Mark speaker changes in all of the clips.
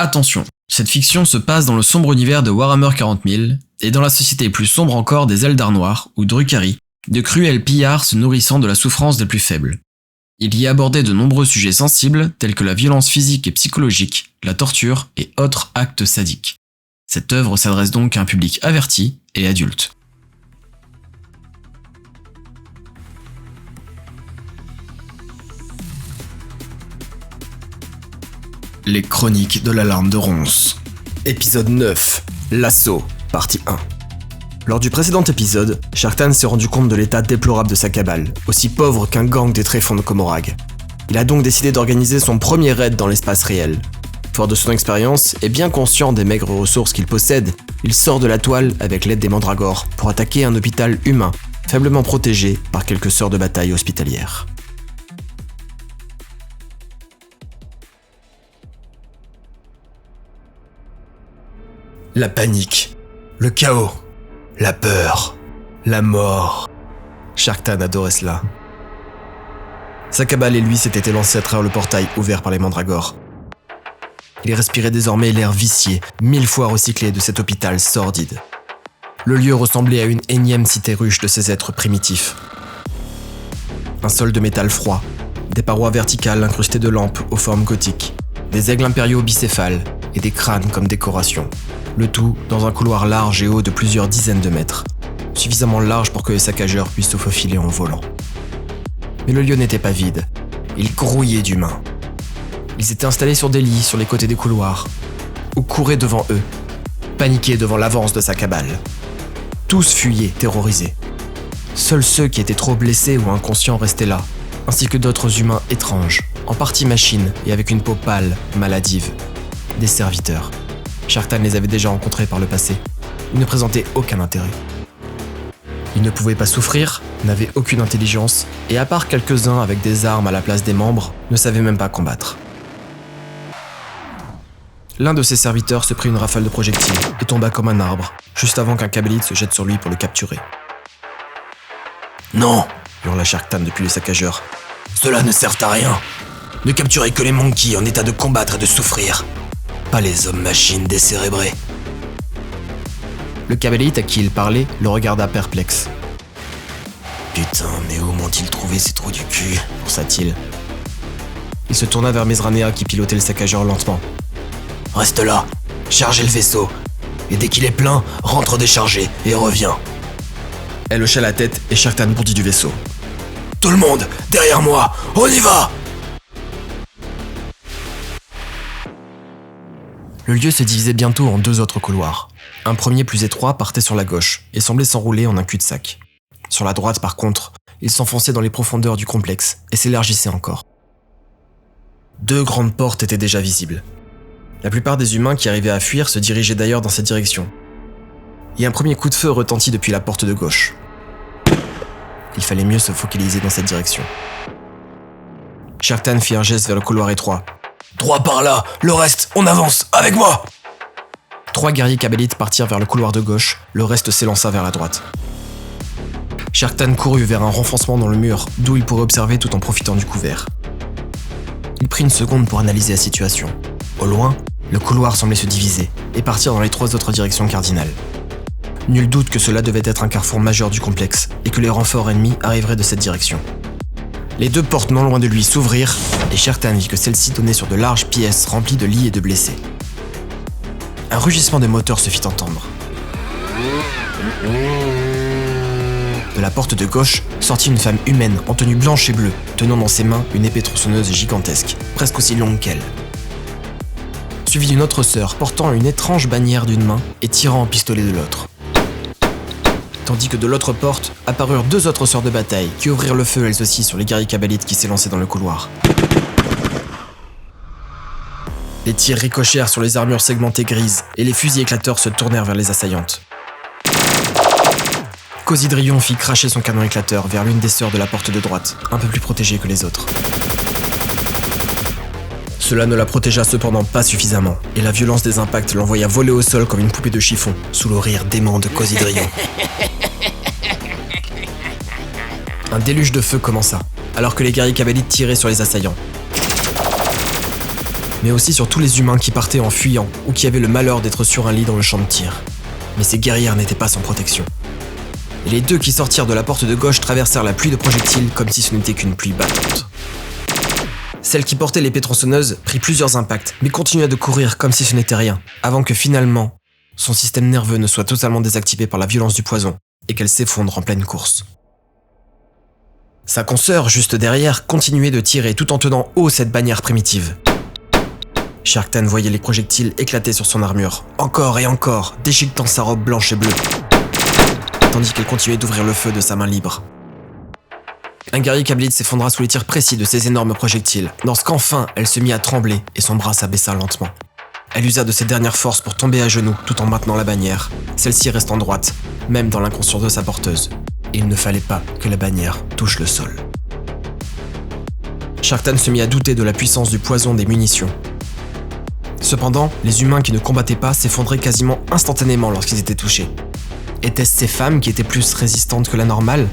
Speaker 1: Attention, cette fiction se passe dans le sombre univers de Warhammer 40 000, et dans la société plus sombre encore des Eldar Noirs, ou Drukhari, de cruels pillards se nourrissant de la souffrance des plus faibles. Il y est abordé de nombreux sujets sensibles tels que la violence physique et psychologique, la torture et autres actes sadiques. Cette œuvre s'adresse donc à un public averti et adulte. Les Chroniques de l'alarme de Ronce.
Speaker 2: Épisode 9. L'assaut, partie 1. Lors du précédent épisode, Sharktan s'est rendu compte de l'état déplorable de sa cabale, aussi pauvre qu'un gang des tréfonds de Comorag. Il a donc décidé d'organiser son premier raid dans l'espace réel. Fort de son expérience et bien conscient des maigres ressources qu'il possède, il sort de la toile avec l'aide des mandragores pour attaquer un hôpital humain, faiblement protégé par quelques sœurs de bataille hospitalières. La panique, le chaos, la peur, la mort. Sharktan adorait cela. Sa cabale et lui s'étaient élancés à travers le portail ouvert par les mandragores. Il respirait désormais l'air vicié, 1000 fois recyclé de cet hôpital sordide. Le lieu ressemblait à une énième cité ruche de ces êtres primitifs. Un sol de métal froid, des parois verticales incrustées de lampes aux formes gothiques, des aigles impériaux bicéphales et des crânes comme décoration. Le tout dans un couloir large et haut de plusieurs dizaines de mètres, suffisamment large pour que les saccageurs puissent se faufiler en volant. Mais le lieu n'était pas vide, il grouillait d'humains. Ils étaient installés sur des lits sur les côtés des couloirs, ou couraient devant eux, paniqués devant l'avance de sa cabale. Tous fuyaient, terrorisés. Seuls ceux qui étaient trop blessés ou inconscients restaient là, ainsi que d'autres humains étranges, en partie machines et avec une peau pâle, maladive. Des serviteurs. Sharktan les avait déjà rencontrés par le passé. Ils ne présentaient aucun intérêt. Ils ne pouvaient pas souffrir, n'avaient aucune intelligence, et à part quelques-uns avec des armes à la place des membres, ne savaient même pas combattre. L'un de ses serviteurs se prit une rafale de projectiles et tomba comme un arbre, juste avant qu'un Kabbalite se jette sur lui pour le capturer. « Non !» hurla Sharktan depuis les saccageurs. « Cela ne sert à rien. Ne capturez que les monkeys en état de combattre et de souffrir. Pas les hommes-machines décérébrés. » Le Kabbalite à qui il parlait le regarda perplexe. « Putain, mais où m'ont-ils trouvé ces trous du cul ?» pensa-t-il. Il se tourna vers Mezranea qui pilotait le saccageur lentement. « Reste là, chargez le vaisseau, et dès qu'il est plein, rentre décharger et reviens. » Elle hocha la tête et Sharktan bondit du vaisseau. « Tout le monde, derrière moi, on y va !» Le lieu se divisait bientôt en deux autres couloirs. Un premier plus étroit partait sur la gauche et semblait s'enrouler en un cul-de-sac. Sur la droite, par contre, il s'enfonçait dans les profondeurs du complexe et s'élargissait encore. Deux grandes portes étaient déjà visibles. La plupart des humains qui arrivaient à fuir se dirigeaient d'ailleurs dans cette direction. Et un premier coup de feu retentit depuis la porte de gauche. Il fallait mieux se focaliser dans cette direction. Sharktan fit un geste vers le couloir étroit. « Droit par là, le reste, on avance, avec moi !» 3 guerriers Kabbalites partirent vers le couloir de gauche, le reste s'élança vers la droite. Sharktan courut vers un renfoncement dans le mur, d'où il pourrait observer tout en profitant du couvert. Il prit une seconde pour analyser la situation. Au loin, le couloir semblait se diviser et partir dans les 3 autres directions cardinales. Nul doute que cela devait être un carrefour majeur du complexe et que les renforts ennemis arriveraient de cette direction. Les 2 portes non loin de lui s'ouvrirent et Sharktan vit que celles-ci donnaient sur de larges pièces remplies de lits et de blessés. Un rugissement de moteur se fit entendre. De la porte de gauche sortit une femme humaine en tenue blanche et bleue, tenant dans ses mains une épée tronçonneuse gigantesque, presque aussi longue qu'elle. Suivie d'une autre sœur portant une étrange bannière d'une main et tirant un pistolet de l'autre. Tandis que de l'autre porte apparurent 2 autres sœurs de bataille qui ouvrirent le feu elles aussi sur les guerriers Kabbalites qui s'élançaient dans le couloir. Les tirs ricochèrent sur les armures segmentées grises et les fusils éclateurs se tournèrent vers les assaillantes. Cosidrion fit cracher son canon éclateur vers l'une des sœurs de la porte de droite, un peu plus protégée que les autres. Cela ne la protégea cependant pas suffisamment, et la violence des impacts l'envoya voler au sol comme une poupée de chiffon, sous le rire dément de Cosidrion. Un déluge de feu commença, alors que les guerriers Kabbalites tiraient sur les assaillants. mais aussi sur tous les humains qui partaient en fuyant ou qui avaient le malheur d'être sur un lit dans le champ de tir. Mais ces guerrières n'étaient pas sans protection. Et les deux qui sortirent de la porte de gauche traversèrent la pluie de projectiles comme si ce n'était qu'une pluie battante. Celle qui portait l'épée tronçonneuse prit plusieurs impacts, mais continua de courir comme si ce n'était rien, avant que finalement, son système nerveux ne soit totalement désactivé par la violence du poison et qu'elle s'effondre en pleine course. Sa consoeur, juste derrière, continuait de tirer tout en tenant haut cette bannière primitive. Sharktan voyait les projectiles éclater sur son armure, encore et encore, déchiquetant sa robe blanche et bleue, tandis qu'elle continuait d'ouvrir le feu de sa main libre. Un guerrier Khabalite s'effondra sous les tirs précis de ces énormes projectiles, lorsqu'enfin elle se mit à trembler et son bras s'abaissa lentement. Elle usa de ses dernières forces pour tomber à genoux tout en maintenant la bannière, celle-ci restant droite, même dans l'inconscience de sa porteuse. Il ne fallait pas que la bannière touche le sol. Sharktan se mit à douter de la puissance du poison des munitions. Cependant, les humains qui ne combattaient pas s'effondraient quasiment instantanément lorsqu'ils étaient touchés. Étaient-ce ces femmes qui étaient plus résistantes que la normale ?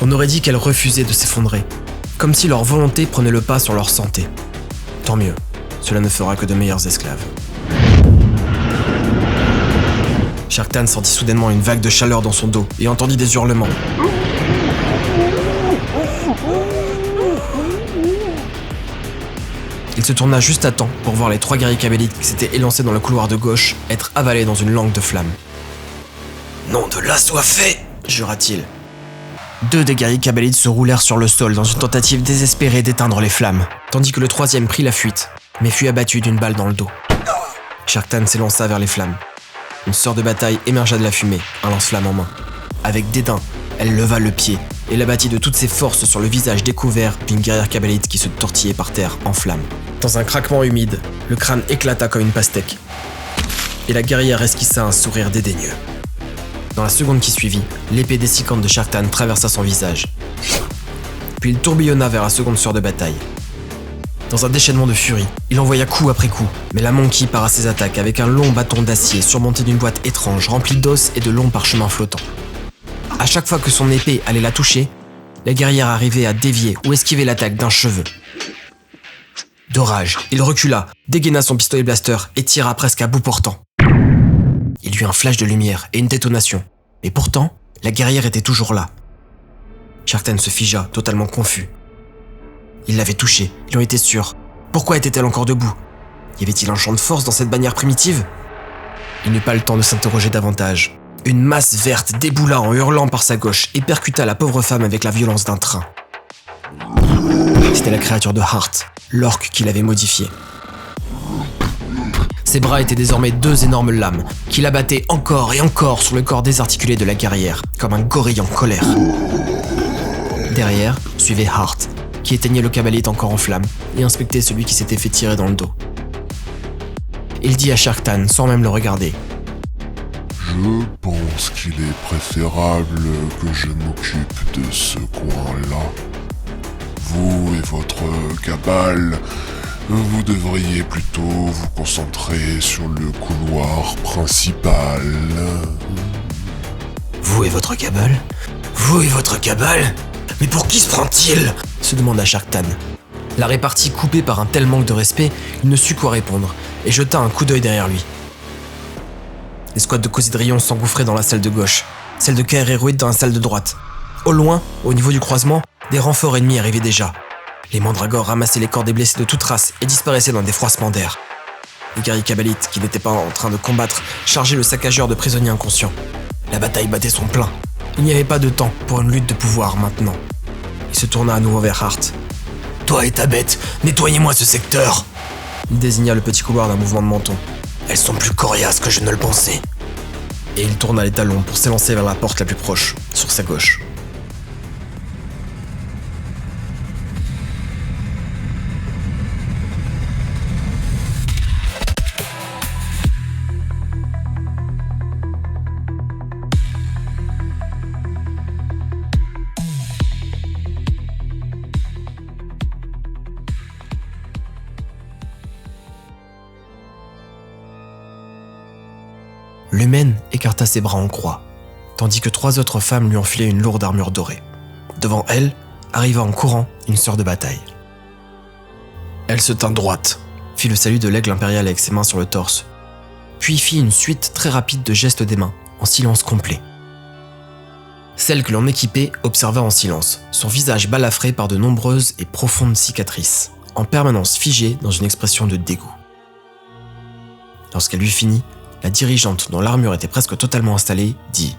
Speaker 2: On aurait dit qu'elles refusaient de s'effondrer, comme si leur volonté prenait le pas sur leur santé. Tant mieux, cela ne fera que de meilleurs esclaves. Sharktan sentit soudainement une vague de chaleur dans son dos et entendit des hurlements. Il se tourna juste à temps pour voir les 3 guerriers Khabalites qui s'étaient élancés dans le couloir de gauche être avalés dans une langue de flamme. « Nom de l'assoiffé !» jura-t-il. 2 des guerriers Khabalites se roulèrent sur le sol dans une tentative désespérée d'éteindre les flammes, tandis que le 3e prit la fuite, mais fut abattu d'une balle dans le dos. Sharktan s'élança vers les flammes. Une sœur de bataille émergea de la fumée, un lance-flamme en main. Avec dédain, elle leva le pied et l'abattit de toutes ses forces sur le visage découvert d'une guerrière Khabalite qui se tortillait par terre en flammes. Dans un craquement humide, le crâne éclata comme une pastèque, et la guerrière esquissa un sourire dédaigneux. Dans la seconde qui suivit, l'épée dessicante de Sharktan traversa son visage. Puis il tourbillonna vers la seconde sœur de bataille. Dans un déchaînement de furie, il envoya coup après coup, mais la Monkey para ses attaques avec un long bâton d'acier surmonté d'une boîte étrange remplie d'os et de longs parchemins flottants. À chaque fois que son épée allait la toucher, la guerrière arrivait à dévier ou esquiver l'attaque d'un cheveu. De rage, il recula, dégaina son pistolet blaster et tira presque à bout portant. Il y eut un flash de lumière et une détonation, mais pourtant, la guerrière était toujours là. Sharktan se figea, totalement confus. Il l'avait touchée, il en était sûr. Pourquoi était-elle encore debout ? Y avait-il un champ de force dans cette bannière primitive ? Il n'eut pas le temps de s'interroger davantage. Une masse verte déboula en hurlant par sa gauche et percuta la pauvre femme avec la violence d'un train. C'était la créature de Hart, l'orque qui l'avait modifié. Ses bras étaient désormais 2 énormes lames qui l'abattaient encore et encore sur le corps désarticulé de la guerrière, comme un gorille en colère. Derrière, suivait Hart, qui éteignait le Khabalite encore en flammes et inspectait celui qui s'était fait tirer dans le dos. Il dit à Sharktan sans même le regarder.
Speaker 3: Je pense qu'il est préférable que je m'occupe de ce coin-là. Vous et votre cabale, vous devriez plutôt vous concentrer sur le couloir principal.
Speaker 2: Vous et votre cabale ? Vous et votre cabale ? Mais pour qui se prend-il ? Se demanda Sharktan. La répartie coupée par un tel manque de respect, il ne sut quoi répondre et jeta un coup d'œil derrière lui. L'escouade de Cosidrion s'engouffrait dans la salle de gauche, celle de Kaeréruit dans la salle de droite. Au loin, au niveau du croisement, des renforts ennemis arrivaient déjà. Les mandragores ramassaient les corps des blessés de toute race et disparaissaient dans des froissements d'air. Les guerriers Khabalites, qui n'étaient pas en train de combattre, chargeaient le saccageur de prisonniers inconscients. La bataille battait son plein. Il n'y avait pas de temps pour une lutte de pouvoir maintenant. Il se tourna à nouveau vers Hart. « Toi et ta bête, nettoyez-moi ce secteur !» Il désigna le petit couloir d'un mouvement de menton. « Elles sont plus coriaces que je ne le pensais. » Et il tourna les talons pour s'élancer vers la porte la plus proche, sur sa gauche. L'humaine écarta ses bras en croix, tandis que 3 autres femmes lui enfilaient une lourde armure dorée. Devant elle, arriva en courant une sœur de bataille. Elle se tint droite, fit le salut de l'aigle impérial avec ses mains sur le torse, puis fit une suite très rapide de gestes des mains, en silence complet. Celle que l'on équipait observa en silence, son visage balafré par de nombreuses et profondes cicatrices, en permanence figée dans une expression de dégoût. Lorsqu'elle eut fini, la dirigeante, dont l'armure était presque totalement installée, dit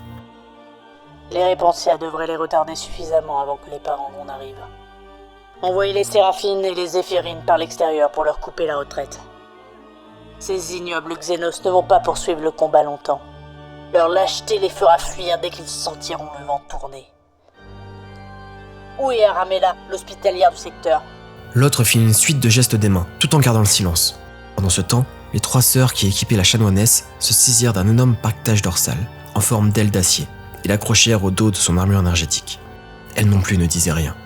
Speaker 4: « Les Répentia devraient les retarder suffisamment avant que les parangons n'arrivent. Envoyez les Séraphines et les Zéphirines par l'extérieur pour leur couper la retraite. Ces ignobles Xénos ne vont pas poursuivre le combat longtemps. Leur lâcheté les fera fuir dès qu'ils sentiront le vent tourner. Où est Aramela, l'hospitalière du secteur ?»
Speaker 2: L'autre fit une suite de gestes des mains, tout en gardant le silence. Pendant ce temps, les 3 sœurs qui équipaient la chanoinesse se saisirent d'un énorme paquetage dorsal, en forme d'aile d'acier, et l'accrochèrent au dos de son armure énergétique. Elle non plus ne disait rien.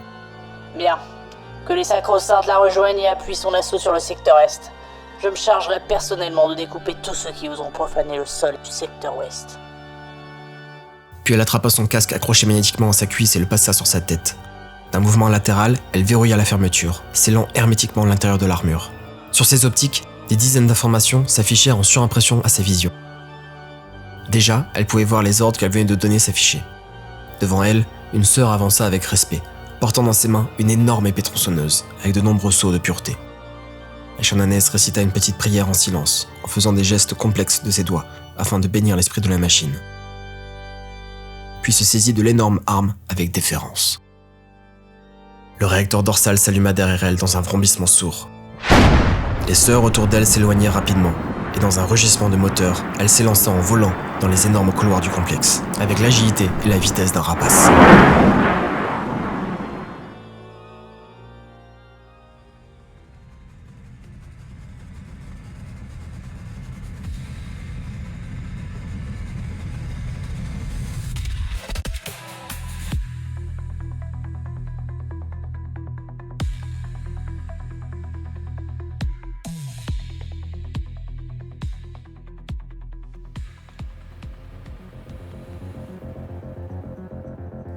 Speaker 4: Bien. Que les sacro-saintes la rejoignent et appuient son assaut sur le secteur Est. Je me chargerai personnellement de découper tous ceux qui oseront profaner le sol du secteur Ouest.
Speaker 2: Puis elle attrapa son casque accroché magnétiquement à sa cuisse et le passa sur sa tête. D'un mouvement latéral, elle verrouilla la fermeture, scellant hermétiquement l'intérieur de l'armure. Sur ses optiques, des dizaines d'informations s'affichèrent en surimpression à sa vision. Déjà, elle pouvait voir les ordres qu'elle venait de donner s'afficher. Devant elle, une sœur avança avec respect, portant dans ses mains une énorme épée tronçonneuse, avec de nombreux sceaux de pureté. La chanoinesse récita une petite prière en silence, en faisant des gestes complexes de ses doigts, afin de bénir l'esprit de la machine. Puis se saisit de l'énorme arme avec déférence. Le réacteur dorsal s'alluma derrière elle dans un vrombissement sourd. Les sœurs autour d'elle s'éloignaient rapidement, et dans un rugissement de moteur, elle s'élança en volant dans les énormes couloirs du complexe, avec l'agilité et la vitesse d'un rapace.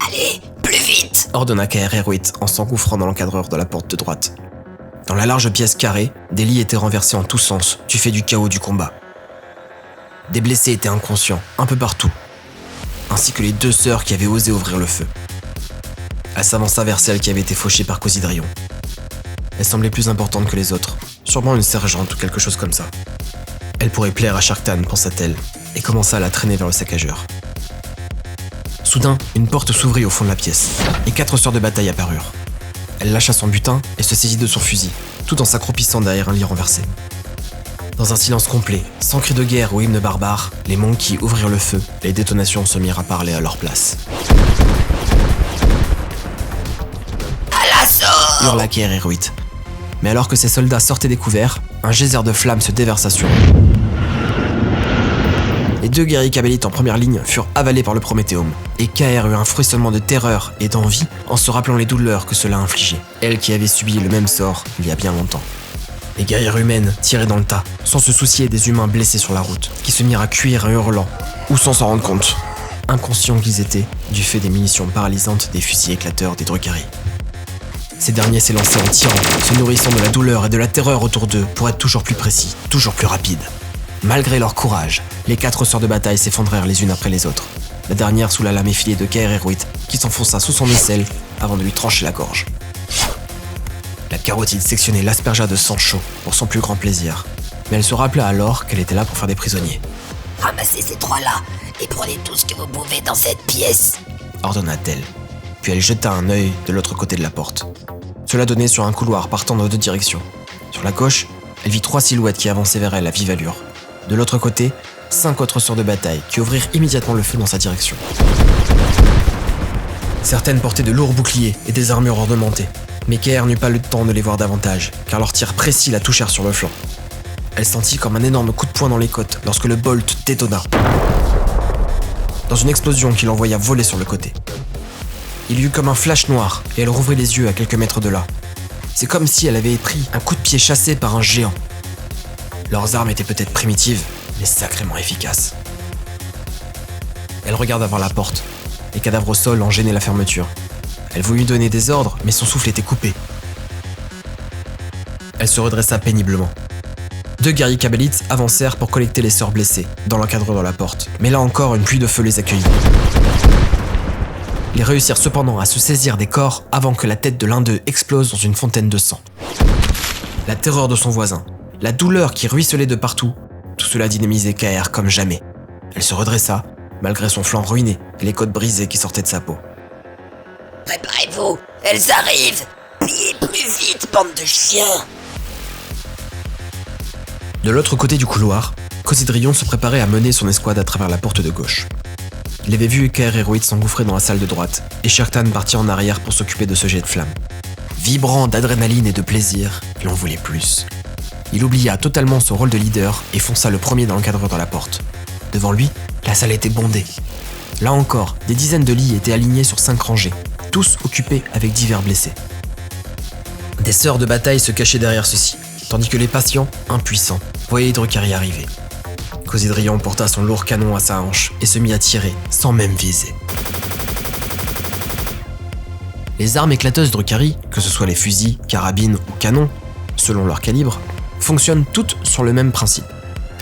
Speaker 5: Allez, plus vite !
Speaker 2: Ordonna KR-8 en s'engouffrant dans l'encadreur de la porte de droite. Dans la large pièce carrée, des lits étaient renversés en tous sens, du fait du chaos du combat. Des blessés étaient inconscients, un peu partout, ainsi que les 2 sœurs qui avaient osé ouvrir le feu. Elle s'avança vers celle qui avait été fauchée par Cosidrion. Elle semblait plus importante que les autres, sûrement une sergente ou quelque chose comme ça. Elle pourrait plaire à Sharktan, pensa-t-elle, et commença à la traîner vers le saccageur. Soudain, une porte s'ouvrit au fond de la pièce, et 4 sœurs de bataille apparurent. Elle lâcha son butin et se saisit de son fusil, tout en s'accroupissant derrière un lit renversé. Dans un silence complet, sans cri de guerre ou hymne barbare, les monkeys ouvrirent le feu, les détonations se mirent à parler à leur place.
Speaker 5: À l'assaut !
Speaker 2: Hurla KR-8. Mais alors que ses soldats sortaient des couverts, un geyser de flammes se déversa sur eux. Les 2 guerriers cabalites en première ligne furent avalés par le Prométhéum, et KR eut un frisonnement de terreur et d'envie en se rappelant les douleurs que cela infligeait, elle qui avait subi le même sort il y a bien longtemps. Les guerrières humaines tiraient dans le tas, sans se soucier des humains blessés sur la route, qui se mirent à cuire en hurlant, ou sans s'en rendre compte, inconscients qu'ils étaient du fait des munitions paralysantes des fusils éclateurs des Drukhari. Ces derniers s'élançaient en tirant, se nourrissant de la douleur et de la terreur autour d'eux pour être toujours plus précis, toujours plus rapides. Malgré leur courage, les 4 sœurs de bataille s'effondrèrent les unes après les autres. La dernière sous la lame effilée de KR-8 qui s'enfonça sous son aisselle avant de lui trancher la gorge. La carotide sectionnée l'aspergea de sang chaud pour son plus grand plaisir. Mais elle se rappela alors qu'elle était là pour faire des prisonniers.
Speaker 5: Ramassez ces 3-là et prenez tout ce que vous pouvez dans cette pièce,
Speaker 2: Ordonna-t-elle. Puis elle jeta un œil de l'autre côté de la porte. Cela donnait sur un couloir partant dans 2 directions. Sur la gauche, elle vit 3 silhouettes qui avançaient vers elle à vive allure. De l'autre côté, 5 autres sœurs de bataille qui ouvrirent immédiatement le feu dans sa direction. Certaines portaient de lourds boucliers et des armures ornementées, mais KR n'eut pas le temps de les voir davantage, car leurs tirs précis la touchèrent sur le flanc. Elle sentit comme un énorme coup de poing dans les côtes lorsque le bolt détonna, dans une explosion qui l'envoya voler sur le côté. Il y eut comme un flash noir et elle rouvrit les yeux à quelques mètres de là. C'est comme si elle avait pris un coup de pied chassé par un géant. Leurs armes étaient peut-être primitives, mais sacrément efficaces. Elle regarda vers la porte. Les cadavres au sol en gênaient la fermeture. Elle voulut donner des ordres, mais son souffle était coupé. Elle se redressa péniblement. 2 guerriers kabbalites avancèrent pour collecter les sœurs blessées, dans l'encadrement de la porte, mais là encore une pluie de feu les accueillit. Ils réussirent cependant à se saisir des corps avant que la tête de l'un d'eux explose dans une fontaine de sang. La terreur de son voisin, la douleur qui ruisselait de partout, tout cela dynamisait KR comme jamais. Elle se redressa, malgré son flanc ruiné et les côtes brisées qui sortaient de sa peau.
Speaker 5: Préparez-vous, elles arrivent. Pliez plus vite, bande de chiens.
Speaker 2: De l'autre côté du couloir, Cosidrion se préparait à mener son escouade à travers la porte de gauche. Il avait vu KR Héroïde s'engouffrer dans la salle de droite, et Sharktan partir en arrière pour s'occuper de ce jet de flamme. Vibrant d'adrénaline et de plaisir, il en voulait plus. Il oublia totalement son rôle de leader et fonça le premier dans l'encadreur de la porte. Devant lui, la salle était bondée. Là encore, des dizaines de lits étaient alignés sur 5 rangées, tous occupés avec divers blessés. Des sœurs de bataille se cachaient derrière ceux-ci, tandis que les patients, impuissants, voyaient Drukhari arriver. Cosidrion porta son lourd canon à sa hanche et se mit à tirer, sans même viser. Les armes éclateuses Drukhari, que ce soit les fusils, carabines ou canons, selon leur calibre, fonctionnent toutes sur le même principe.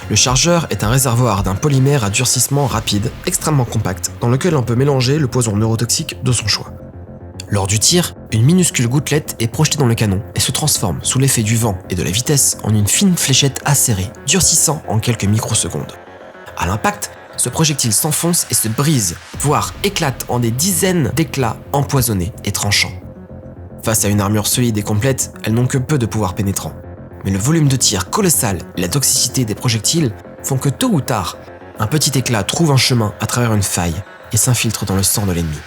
Speaker 2: Le chargeur est un réservoir d'un polymère à durcissement rapide, extrêmement compact, dans lequel on peut mélanger le poison neurotoxique de son choix. Lors du tir, une minuscule gouttelette est projetée dans le canon et se transforme sous l'effet du vent et de la vitesse en une fine fléchette acérée, durcissant en quelques microsecondes. À l'impact, ce projectile s'enfonce et se brise, voire éclate en des dizaines d'éclats empoisonnés et tranchants. Face à une armure solide et complète, elles n'ont que peu de pouvoir pénétrant. Mais le volume de tir colossal et la toxicité des projectiles font que tôt ou tard, un petit éclat trouve un chemin à travers une faille et s'infiltre dans le sang de l'ennemi.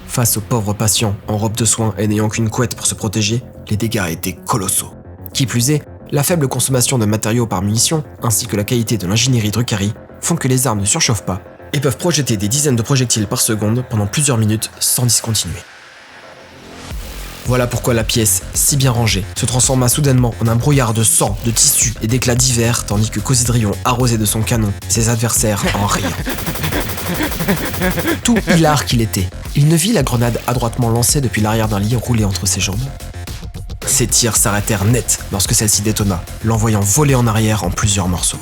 Speaker 2: Face aux pauvres patients en robe de soins et n'ayant qu'une couette pour se protéger, les dégâts étaient colossaux. Qui plus est, la faible consommation de matériaux par munition, ainsi que la qualité de l'ingénierie Drukhari, font que les armes ne surchauffent pas et peuvent projeter des dizaines de projectiles par seconde pendant plusieurs minutes sans discontinuer. Voilà pourquoi la pièce, si bien rangée, se transforma soudainement en un brouillard de sang, de tissus et d'éclats divers, tandis que Cosidrion arrosait de son canon ses adversaires en riant. Tout hilar qu'il était, il ne vit la grenade adroitement lancée depuis l'arrière d'un lit roulé entre ses jambes. Ses tirs s'arrêtèrent net lorsque celle-ci détonna, l'envoyant voler en arrière en plusieurs morceaux.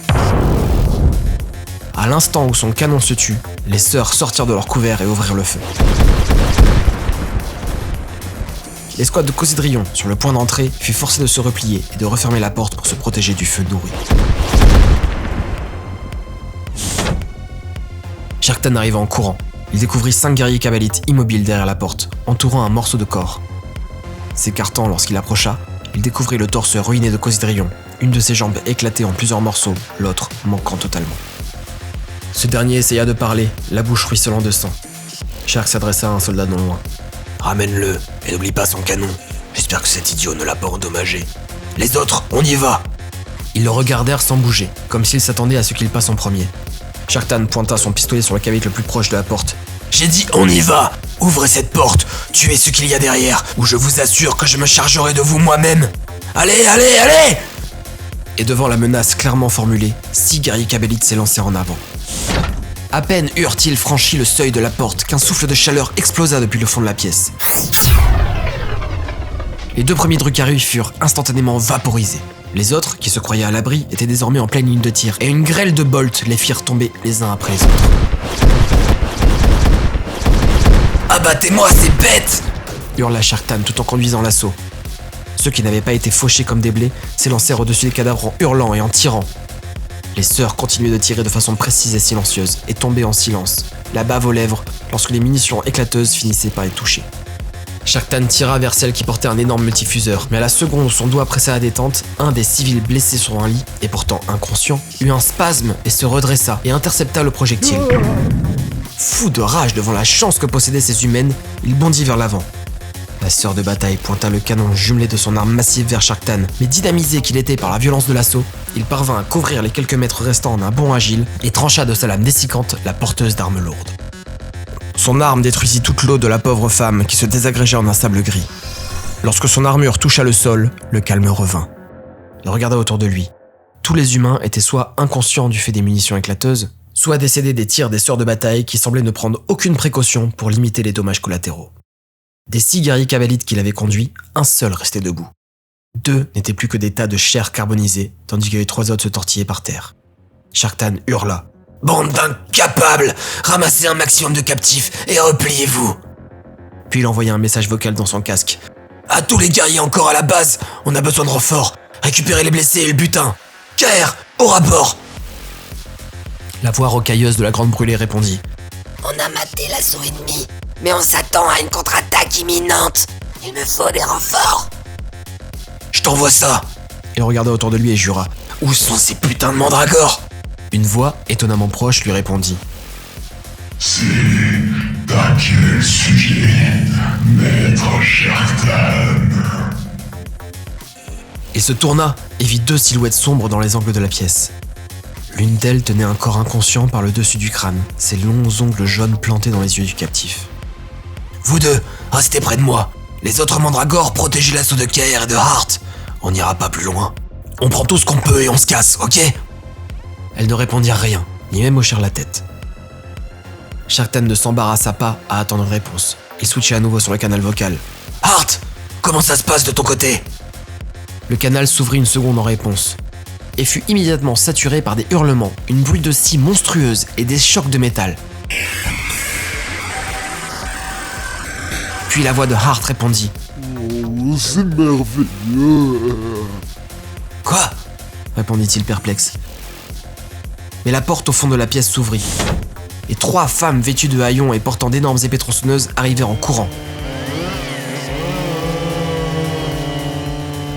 Speaker 2: À l'instant où son canon se tut, les sœurs sortirent de leur couvert et ouvrirent le feu. L'escouade de Cosidrion, sur le point d'entrée, fut forcée de se replier et de refermer la porte pour se protéger du feu nourri. Sharktan arriva en courant. Il découvrit 5 guerriers kabbalites immobiles derrière la porte, entourant un morceau de corps. S'écartant lorsqu'il approcha, il découvrit le torse ruiné de Cosidrion, une de ses jambes éclatée en plusieurs morceaux, l'autre manquant totalement. Ce dernier essaya de parler, la bouche ruisselant de sang. Shark s'adressa à un soldat non loin. « Ramène-le, et n'oublie pas son canon. J'espère que cet idiot ne l'a pas endommagé. Les autres, on y va !» Ils le regardèrent sans bouger, comme s'ils s'attendaient à ce qu'il passe en premier. Sharktan pointa son pistolet sur le cavic le plus proche de la porte. « J'ai dit on y va! Ouvrez cette porte, tuez ce qu'il y a derrière, ou je vous assure que je me chargerai de vous moi-même! Allez, allez, allez !» Et devant la menace clairement formulée, 6 guerriers kabbalites s'élancèrent en avant. À peine eurent-ils franchi le seuil de la porte qu'un souffle de chaleur explosa depuis le fond de la pièce. Les 2 premiers Drukhari furent instantanément vaporisés. Les autres, qui se croyaient à l'abri, étaient désormais en pleine ligne de tir, et une grêle de bolts les firent tomber les uns après les autres. « Abattez-moi ces bêtes !» hurla Sharktan tout en conduisant l'assaut. Ceux qui n'avaient pas été fauchés comme des blés s'élancèrent au-dessus des cadavres en hurlant et en tirant. Les sœurs continuaient de tirer de façon précise et silencieuse, et tombaient en silence, la bave aux lèvres, lorsque les munitions éclateuses finissaient par les toucher. Sharktan tira vers celle qui portait un énorme multifuseur, mais à la seconde où son doigt pressa la détente, un des civils blessés sur un lit, et pourtant inconscient, eut un spasme et se redressa et intercepta le projectile. Fou de rage devant la chance que possédaient ces humaines, il bondit vers l'avant. La sœur de bataille pointa le canon jumelé de son arme massive vers Sharktan, mais dynamisé qu'il était par la violence de l'assaut, il parvint à couvrir les quelques mètres restants en un bond agile et trancha de sa lame dessicante la porteuse d'armes lourdes. Son arme détruisit toute l'eau de la pauvre femme qui se désagrégeait en un sable gris. Lorsque son armure toucha le sol, le calme revint. Il regarda autour de lui. Tous les humains étaient soit inconscients du fait des munitions éclateuses, soit décédés des tirs des sœurs de bataille qui semblaient ne prendre aucune précaution pour limiter les dommages collatéraux. Des 6 guerriers kabbalites qu'il avait conduits, un seul restait debout. 2 n'étaient plus que des tas de chair carbonisée, tandis que les 3 autres se tortillaient par terre. Sharktan hurla. « Bande d'incapables! Ramassez un maximum de captifs et repliez-vous !» Puis il envoya un message vocal dans son casque. « À tous les guerriers encore à la base, on a besoin de renforts. Récupérez les blessés et le butin. KR, au rapport !» La voix rocailleuse de la Grande Brûlée répondit.
Speaker 5: « On a maté l'assaut ennemi, mais on s'attend à une contre-attaque imminente. Il me faut des renforts. »
Speaker 2: « Je t'envoie ça !» Il regarda autour de lui et jura. « Où sont ces putains de mandragores ?» Une voix étonnamment proche lui répondit.
Speaker 3: « C'est à quel sujet, maître Sharktan ?»
Speaker 2: Il se tourna et vit 2 silhouettes sombres dans les angles de la pièce. L'une d'elles tenait un corps inconscient par le dessus du crâne, ses longs ongles jaunes plantés dans les yeux du captif. « Vous 2, restez près de moi. Les autres mandragores, protégez l'assaut de KR et de Hart. On n'ira pas plus loin. On prend tout ce qu'on peut et on se casse, ok ?» Elles ne répondirent rien, ni même hochèrent la tête. Sharktan ne s'embarrassa pas à attendre une réponse. Il switcha à nouveau sur le canal vocal. « Hart, comment ça se passe de ton côté ?» Le canal s'ouvrit une seconde en réponse, et fut immédiatement saturé par des hurlements, une bruit de scie monstrueuse et des chocs de métal. Puis la voix de Hart répondit.
Speaker 3: Oh, c'est merveilleux.
Speaker 2: Quoi ? Répondit-il perplexe. Mais la porte au fond de la pièce s'ouvrit, et 3 femmes vêtues de haillons et portant d'énormes épées tronçonneuses arrivèrent en courant.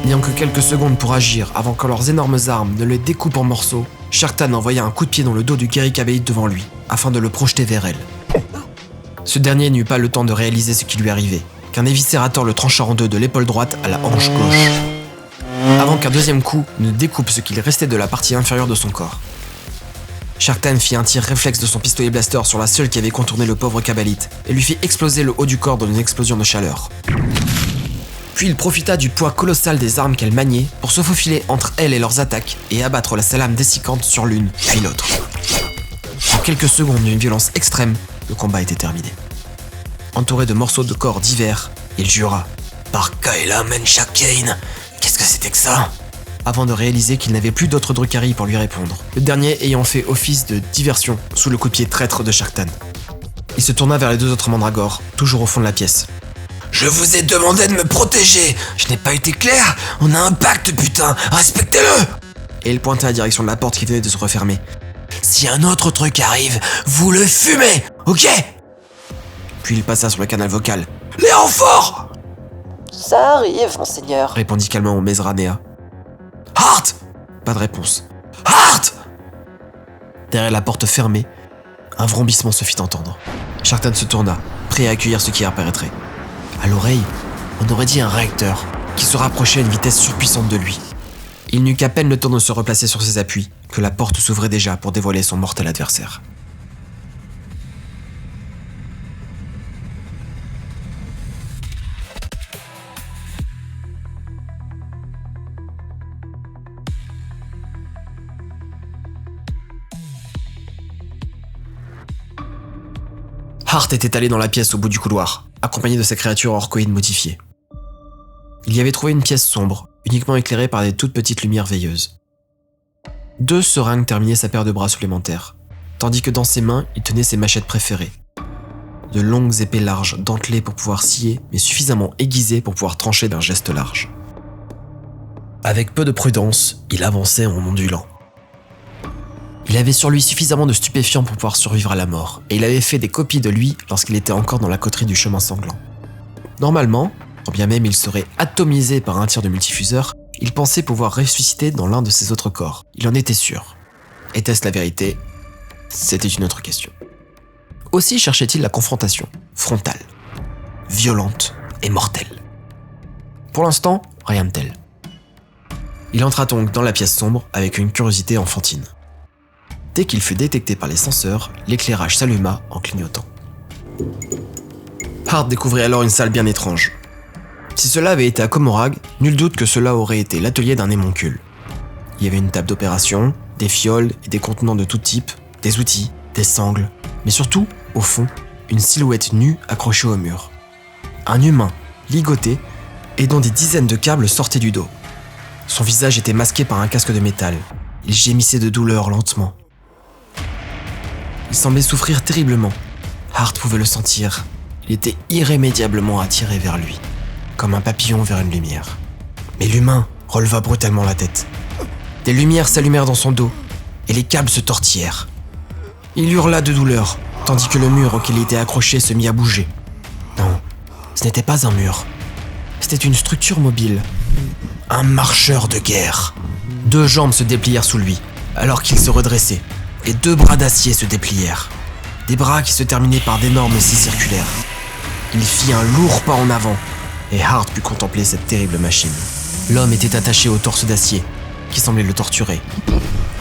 Speaker 2: N'ayant que quelques secondes pour agir avant que leurs énormes armes ne les découpent en morceaux, Sharktan envoya un coup de pied dans le dos du guerrier Kabbaite devant lui, afin de le projeter vers elle. Ce dernier n'eut pas le temps de réaliser ce qui lui arrivait, qu'un éviscérateur le trancha en 2 de l'épaule droite à la hanche gauche, avant qu'un deuxième coup ne découpe ce qu'il restait de la partie inférieure de son corps. Sharktan fit un tir réflexe de son pistolet blaster sur la seule qui avait contourné le pauvre Kabbalite et lui fit exploser le haut du corps dans une explosion de chaleur. Puis il profita du poids colossal des armes qu'elle maniait pour se faufiler entre elle et leurs attaques et abattre la salame dessicante sur l'une puis l'autre. En quelques secondes d'une violence extrême, le combat était terminé. Entouré de morceaux de corps divers, il jura « Par Kaela Menshakain, qu'est-ce que c'était que ça ?» avant de réaliser qu'il n'avait plus d'autre Drukhari pour lui répondre, le dernier ayant fait office de diversion sous le coup de pied traître de Sharktan. Il se tourna vers les 2 autres mandragores, toujours au fond de la pièce. « Je vous ai demandé de me protéger. Je n'ai pas été clair. On a un pacte, putain. Respectez-le !» Et il pointa à la direction de la porte qui venait de se refermer. « Si un autre truc arrive, vous le fumez, ok ?» Puis il passa sur le canal vocal. « Les renforts !»
Speaker 5: « Ça arrive, monseigneur. »
Speaker 2: répondit calmement Mezranea. « Hart !» Pas de réponse. « Hart !» Derrière la porte fermée, un vrombissement se fit entendre. Sharktan se tourna, prêt à accueillir ce qui apparaîtrait. À l'oreille, on aurait dit un réacteur qui se rapprochait à une vitesse surpuissante de lui. Il n'eut qu'à peine le temps de se replacer sur ses appuis que la porte s'ouvrait déjà pour dévoiler son mortel adversaire. Hart était allé dans la pièce au bout du couloir, accompagné de sa créature orcoïde modifiée. Il y avait trouvé une pièce sombre, uniquement éclairée par des toutes petites lumières veilleuses. 2 seringues terminaient sa paire de bras supplémentaires, tandis que dans ses mains, il tenait ses machettes préférées. De longues épées larges, dentelées pour pouvoir scier, mais suffisamment aiguisées pour pouvoir trancher d'un geste large. Avec peu de prudence, il avançait en ondulant. Il avait sur lui suffisamment de stupéfiants pour pouvoir survivre à la mort, et il avait fait des copies de lui lorsqu'il était encore dans la coterie du chemin sanglant. Normalement, quand bien même il serait atomisé par un tir de multifuseur, il pensait pouvoir ressusciter dans l'un de ses autres corps. Il en était sûr. Était-ce la vérité ? C'était une autre question. Aussi cherchait-il la confrontation, frontale, violente et mortelle. Pour l'instant, rien de tel. Il entra donc dans la pièce sombre avec une curiosité enfantine. Dès qu'il fut détecté par les senseurs, l'éclairage s'alluma en clignotant. Hart découvrit alors une salle bien étrange. Si cela avait été à Comorag, nul doute que cela aurait été l'atelier d'un émoncule. Il y avait une table d'opération, des fioles et des contenants de tout type, des outils, des sangles, mais surtout, au fond, une silhouette nue accrochée au mur. Un humain, ligoté, et dont des dizaines de câbles sortaient du dos. Son visage était masqué par un casque de métal. Il gémissait de douleur lentement. Il semblait souffrir terriblement. Hart pouvait le sentir. Il était irrémédiablement attiré vers lui, comme un papillon vers une lumière. Mais l'humain releva brutalement la tête. Des lumières s'allumèrent dans son dos, et les câbles se tortillèrent. Il hurla de douleur, tandis que le mur auquel il était accroché se mit à bouger. Non, ce n'était pas un mur. C'était une structure mobile. Un marcheur de guerre. 2 jambes se déplièrent sous lui, alors qu'il se redressait, et 2 bras d'acier se déplièrent. Des bras qui se terminaient par d'énormes scies circulaires. Il fit un lourd pas en avant, et Hart put contempler cette terrible machine. L'homme était attaché au torse d'acier, qui semblait le torturer.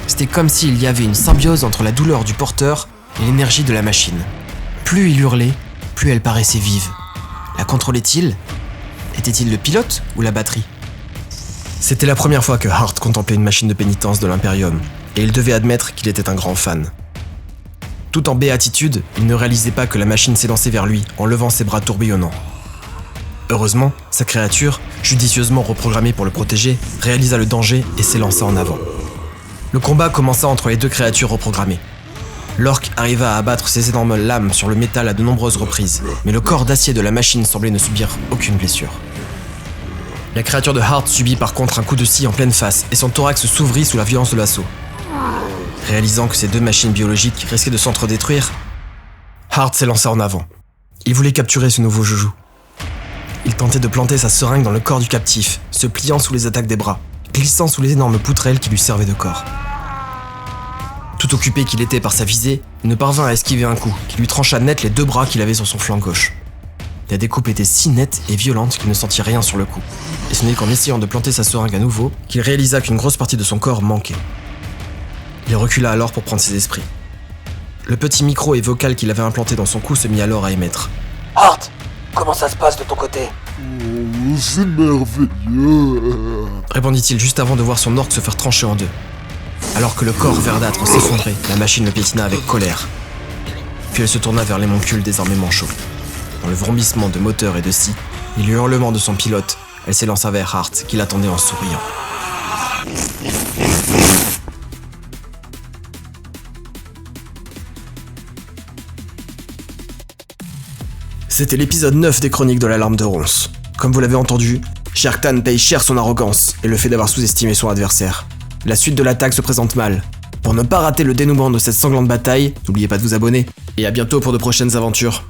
Speaker 2: C'était comme s'il y avait une symbiose entre la douleur du porteur et l'énergie de la machine. Plus il hurlait, plus elle paraissait vive. La contrôlait-il ? Était-il le pilote ou la batterie ? C'était la première fois que Hart contemplait une machine de pénitence de l'Imperium, et il devait admettre qu'il était un grand fan. Tout en béatitude, il ne réalisait pas que la machine s'élançait vers lui en levant ses bras tourbillonnants. Heureusement, sa créature, judicieusement reprogrammée pour le protéger, réalisa le danger et s'élança en avant. Le combat commença entre les 2 créatures reprogrammées. L'orque arriva à abattre ses énormes lames sur le métal à de nombreuses reprises, mais le corps d'acier de la machine semblait ne subir aucune blessure. La créature de Hart subit par contre un coup de scie en pleine face et son thorax s'ouvrit sous la violence de l'assaut. Réalisant que ces 2 machines biologiques risquaient de s'entre-détruire, Hart s'élança en avant. Il voulait capturer ce nouveau joujou. Il tentait de planter sa seringue dans le corps du captif, se pliant sous les attaques des bras, glissant sous les énormes poutrelles qui lui servaient de corps. Tout occupé qu'il était par sa visée, il ne parvint à esquiver un coup qui lui trancha net les 2 bras qu'il avait sur son flanc gauche. La découpe était si nette et violente qu'il ne sentit rien sur le coup. Et ce n'est qu'en essayant de planter sa seringue à nouveau qu'il réalisa qu'une grosse partie de son corps manquait. Il recula alors pour prendre ses esprits. Le petit micro et vocal qu'il avait implanté dans son cou se mit alors à émettre.
Speaker 5: « Hart, comment ça se passe de ton côté ?»
Speaker 3: Oh, c'est merveilleux.
Speaker 2: Répondit-il juste avant de voir son orque se faire trancher en 2. Alors que le corps verdâtre s'effondrait, la machine le piétina avec colère. Puis elle se tourna vers l'émoncule désormais manchot. Dans le vomissement de moteur et de scie, et le hurlement de son pilote, elle s'élança vers Hart, qui l'attendait en souriant. C'était l'épisode 9 des Chroniques de l'Alarme de Ronce. Comme vous l'avez entendu, Sharktan paye cher son arrogance et le fait d'avoir sous-estimé son adversaire. La suite de l'attaque se présente mal. Pour ne pas rater le dénouement de cette sanglante bataille, n'oubliez pas de vous abonner, et à bientôt pour de prochaines aventures.